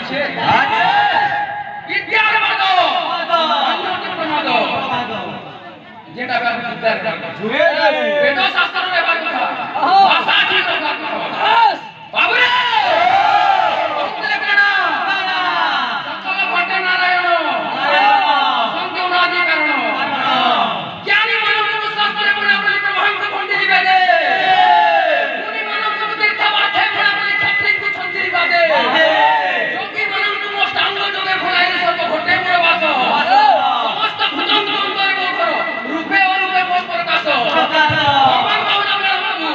আছে বিদ্যার মাদো অন্যটি প্রমাদ যেটা বিদ্যার জুড়ে বেদ শাস্ত্র নেবার কথা ভাষা ঠিক রাখার কথা বাবুরে বলতে কেন সকল ভট্ট নারায়ণ সংখ্য নাদি কারণ জ্ঞানী মানব শাস্ত্রে গুণাবলী প্রভাঙ্গ পণ্ডিত বেদে মুনি মানব তীর্থ পাঠে গুণাবলী ক্ষত্রিক ছন্দির বাদে যোগী মানব মোষ্টাঙ্গ যোগে ভোলাই সর্ব ঘটে মোর বাস সমস্ত ভুজঙ্গ অন্তরে মোর রূপে অরূপে মোর প্রকাশ ভগবান বাবুনা মেলা বাবু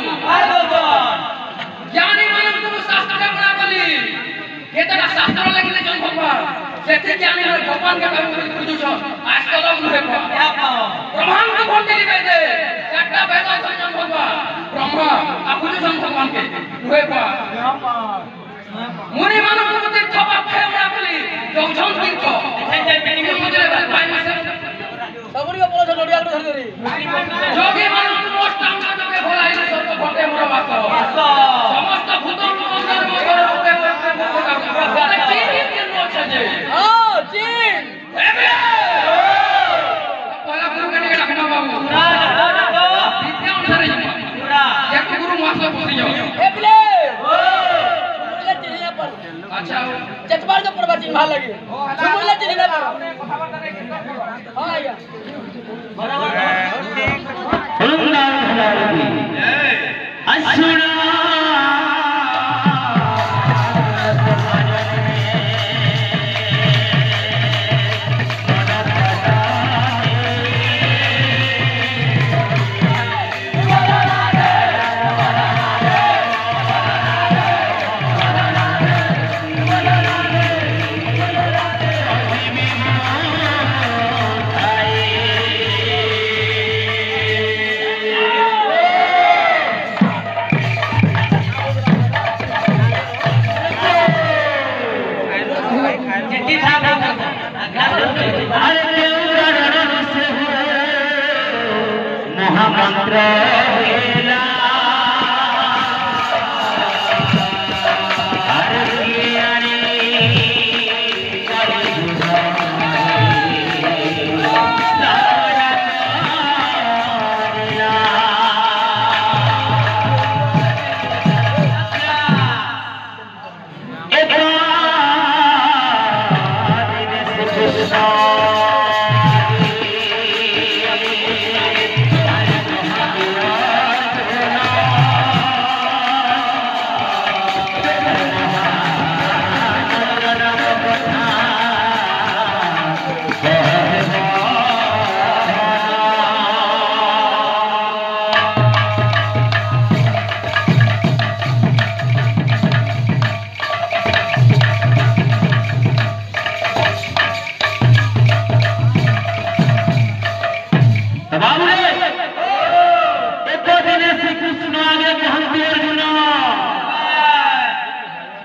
জ্ঞানী মানব শাস্ত্রে গুণাবলী যেটা শাস্ত্র লাগলে জন ভগবান সেটি জ্ঞানী ভগবান কে বাবু বুঝুছ আজকাল নহে ব্রহ্মাণ্ড পণ্ডিত বেদে একটা বেদ জন ভগবান ব্রহ্মা বুঝুছ ভগবান কে নহে পা মুনি মানব তীর্থ পাঠে গুণাবলী যৌছন তীর্থ তুমি বুঝলে ভাই মাসে সবরিকে বলেছ নড়িয়া ধরে ধরে যোগী মানব মোষ্টাঙ্গ যোগে ভোলাই সর্ব ঘটে মোর বাস সমস্ত ভূতঙ্গ অন্তরে মোর রূপে বলে চিন কেন আছে যে চিন এবে পয়লা গুরু কেন রাখনা বাবু বিদ্যা অনুসারে এক গুরু মাসে বসে যাও এবলে সুমুলা চিনিনা পর আচ্ছা চতবার তো পড়বা চিন ভাল লাগে সুমুলা চিনিনা পর হ্যাঁ আয়া আসুনা महामंत्र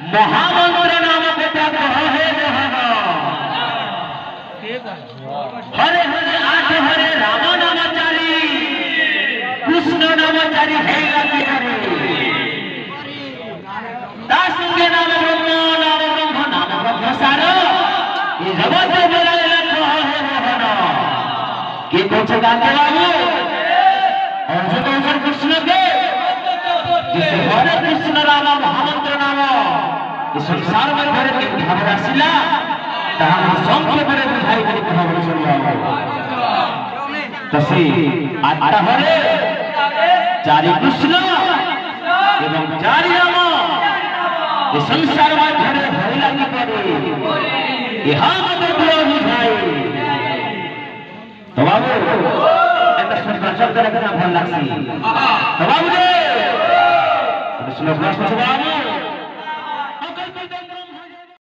महामंत्र नाम कथा कह हे मोहन हरे हरे आठ हरे राम नामचारी कृष्ण नामचारी हे गति हरे दासंगे नाम ब्रह्म नाम ब्रह्मसार ये जगत मेरा कह हे मोहन के कुछ गाते बाबू अर्जुन कृष्ण के जिसे हरे कृष्ण नाम महामंत्र नाम संसार में घरे के भाव आसिला ताहा संक्षेप में बुझाई करी भाव चलिया तसे आठटा हरे चारि कृष्ण एवं चारि राम ये संसार में घरे भय लागी करे यहां मत बुआ बुझाई तो बाबू एता सुंदर शब्द रखना भल लागसी तो बाबू रे श्लोक बाबू